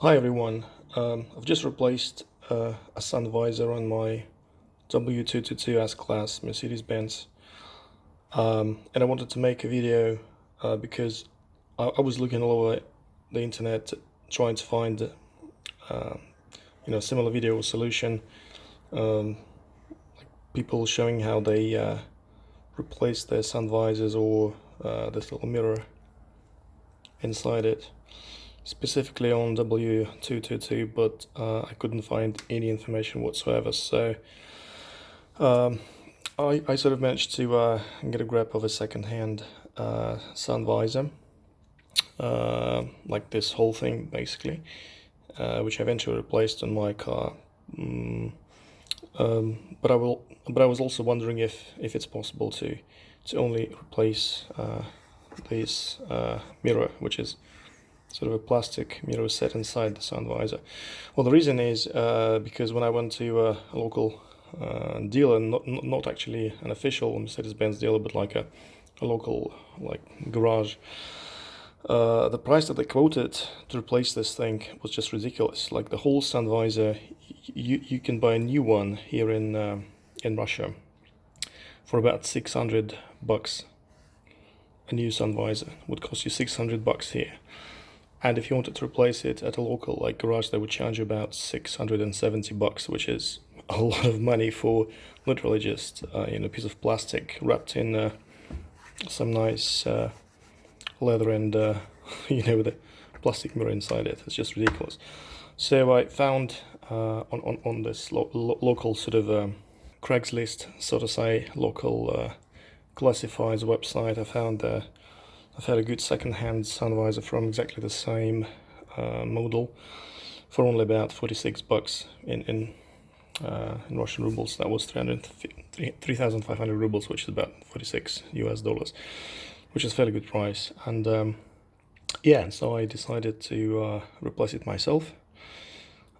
Hi everyone, I've just replaced a sun visor on my W222 S Class Mercedes-Benz, and I wanted to make a video because I was looking all over the internet trying to find similar video solution, like people showing how they replace their sun visors or this little mirror inside it, specifically on W222, but I couldn't find any information whatsoever. So I sort of managed to get a grab of a second-hand sun visor, like this whole thing basically, which I eventually replaced on my car. But I was also wondering if it's possible to only replace this mirror, which is sort of a plastic mirror set inside the sun visor. Well, the reason is because when I went to a local dealer, not actually an official Mercedes-Benz dealer, but like a local garage, the price that they quoted to replace this thing was just ridiculous. Like the whole sun visor, you can buy a new one here in Russia for about $600. A new sun visor would cost you $600 here. And if you wanted to replace it at a local garage, they would charge you about $670, which is a lot of money for literally just a piece of plastic wrapped in some nice leather and with a plastic mirror inside it. It's just ridiculous. So I found on this local sort of Craigslist, so to say, local classifieds website, I've had a good second-hand sun visor from exactly the same model for only about $46 in Russian rubles. That was 3,500 rubles, which is about $46 US, which is a fairly good price. And so I decided to replace it myself.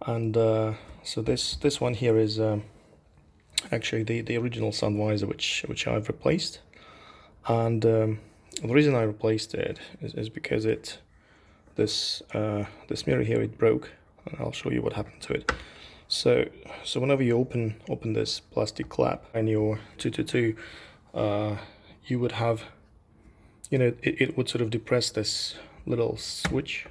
And so this one here is actually the original sun visor which I've replaced. And the reason I replaced it is because this mirror here, it broke, and I'll show you what happened to it. So whenever you open this plastic flap in your 222, you would have, it would sort of depress this little switch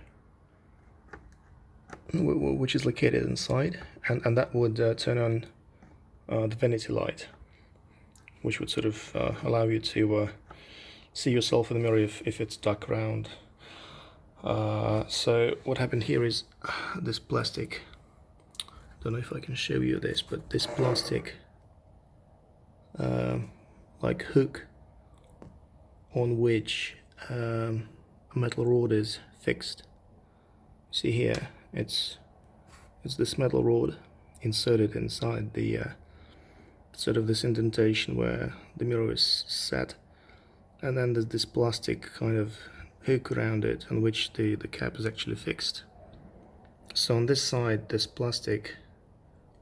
which is located inside, and that would turn on the vanity light, which would sort of allow you to see yourself in the mirror if it's dark around. So what happened here is this plastic, don't know if I can show you this, but this plastic like hook on which a metal rod is fixed. See here, it's this metal rod inserted inside the sort of this indentation where the mirror is set, and then there's this plastic kind of hook around it on which the cap is actually fixed. So on this side, this plastic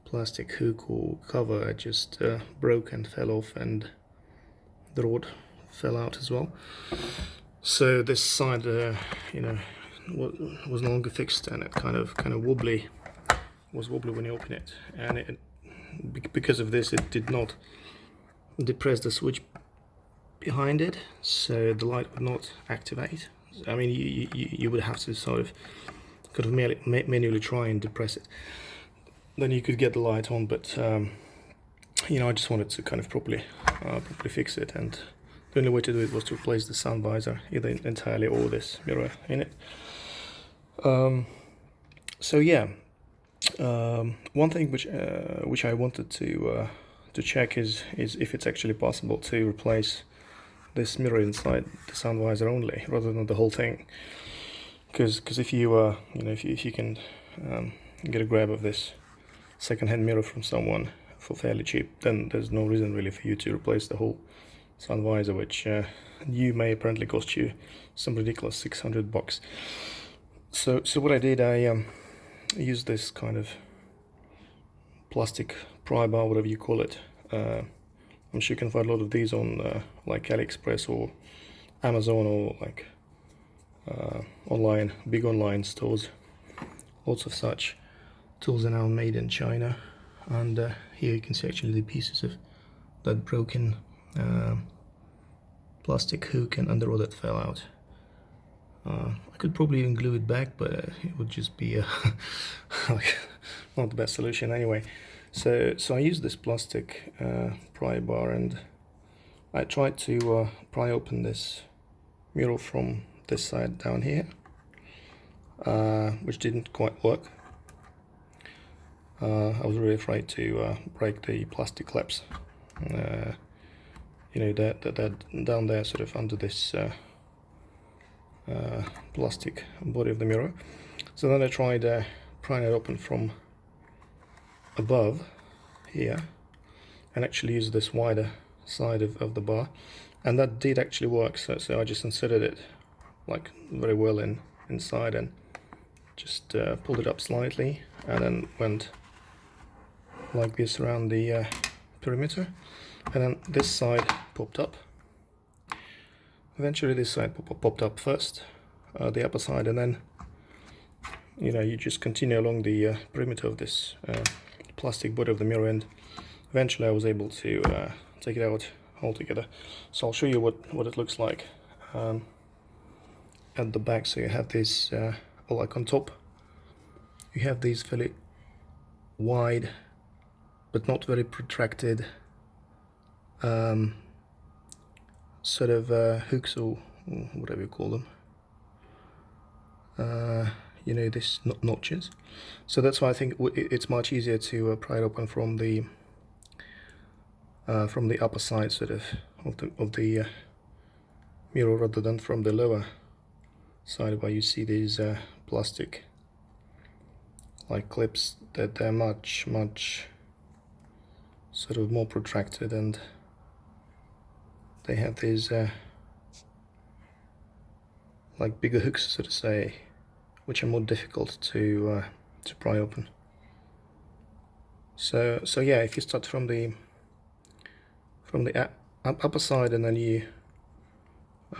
hook or cover just broke and fell off, and the rod fell out as well. So this side was no longer fixed, and it kind of was wobbly when you open it, and because of this it did not depress the switch behind it, so the light would not activate. I mean, you would have to sort of manually try and depress it, then you could get the light on. But I just wanted to kind of properly fix it, and the only way to do it was to replace the sun visor, either entirely or this mirror in it. So yeah, one thing which I wanted to check is if it's actually possible to replace this mirror inside the sun visor only, rather than the whole thing. Because if you if you can get a grab of this second-hand mirror from someone for fairly cheap, then there's no reason really for you to replace the whole sun visor, which new may apparently cost you some ridiculous $600. So what I did, I used this kind of plastic pry bar, whatever you call it. I'm sure you can find a lot of these on like AliExpress or Amazon, or like big online stores. lots of such tools are now made in China, and here you can see actually the pieces of that broken plastic hook and underrod that fell out. I could probably even glue it back, but it would just be like not the best solution anyway. So I used this plastic pry bar, and I tried to pry open this mirror from this side down here, which didn't quite work. I was really afraid to break the plastic clips. You know, that down there, sort of under this plastic body of the mirror. So then I tried prying it open from above here, and actually use this wider side of the bar, and that did actually work. So I just inserted it like very well inside, and just pulled it up slightly, and then went like this around the perimeter, and then this side popped up. Eventually this side popped up first, the upper side, and then, you know, you just continue along the perimeter of this plastic body of the mirror, and eventually I was able to take it out altogether. So I'll show you what it looks like at the back. So you have this, like on top, you have these fairly wide but not very protracted sort of hooks, or whatever you call them. You know, these notches. So that's why I think it's much easier to pry it open from the upper side, sort of the mirror, rather than from the lower side, where you see these plastic like clips that they're much sort of more protracted, and they have these like bigger hooks, so to say, which are more difficult to pry open. So yeah, if you start from the upper side, and then you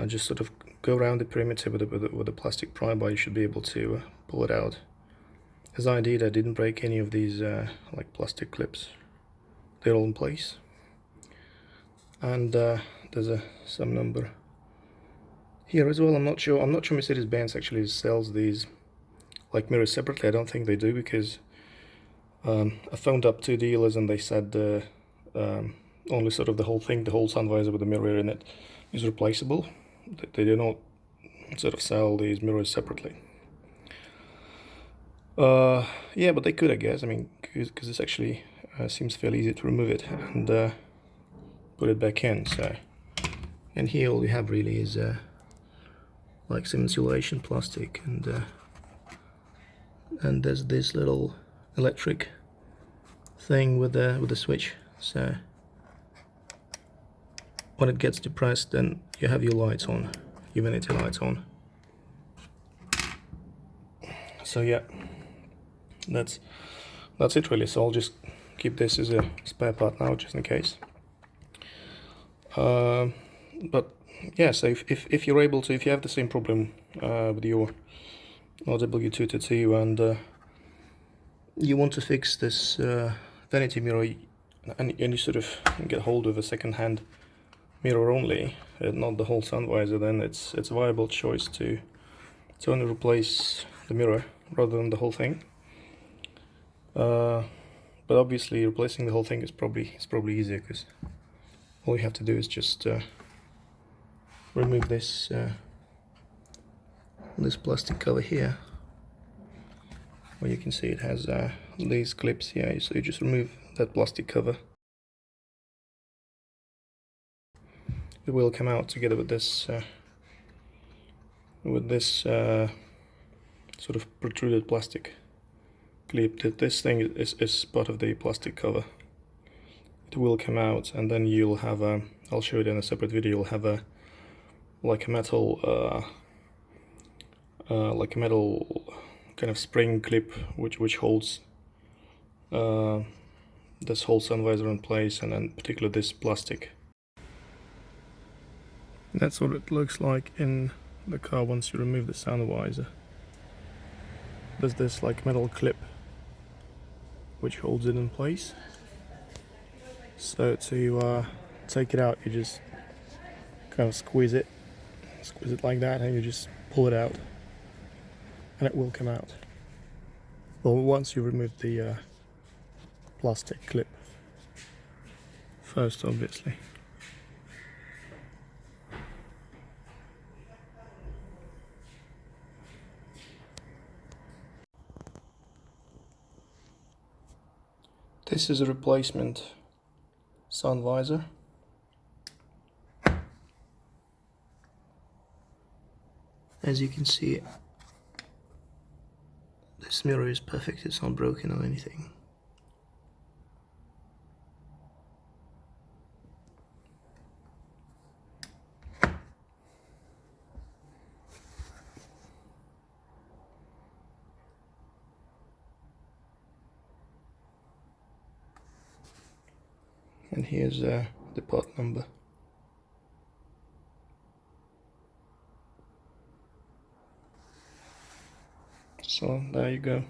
just sort of go around the perimeter with a plastic pry bar, you should be able to pull it out. As I did, I didn't break any of these like plastic clips. They're all in place. And there's some number here as well. I'm not sure Mercedes-Benz actually sells these like mirrors separately. I don't think they do, because I phoned up 2 dealers and they said only sort of the whole thing, the whole sun visor with the mirror in it, is replaceable. They do not sort of sell these mirrors separately. Yeah, but they could, I guess. I mean, because this actually seems fairly easy to remove it and put it back in. So, and here all you have really is like some insulation plastic, and there's this little electric thing with the switch. So when it gets depressed, then you have your lights on, your vanity lights on. So yeah, that's it really. So I'll just keep this as a spare part now, just in case. But yeah, so if you're able to, if you have the same problem with your W222 and you want to fix this vanity mirror, and you sort of get hold of a second-hand mirror only, not the whole sun visor, then it's a viable choice to only replace the mirror rather than the whole thing. But obviously replacing the whole thing is probably easier, because all you have to do is just remove this this plastic cover here, where you can see it has these clips here. So you just remove that plastic cover. It will come out together with this sort of protruded plastic clip. This thing is part of the plastic cover. It will come out, and then you'll have a, I'll show it in a separate video, you'll have a like a metal kind of spring clip which holds this whole sun visor in place, and then particularly this plastic. That's what it looks like in the car once you remove the sun visor. there's this like metal clip which holds it in place. So to take it out, you just kind of squeeze it like that, and you just pull it out, and it will come out. Well, once you remove the plastic clip first, obviously. This is a replacement sun visor. As you can see, this mirror is perfect, it's not broken or anything. And here's the part number. So there you go.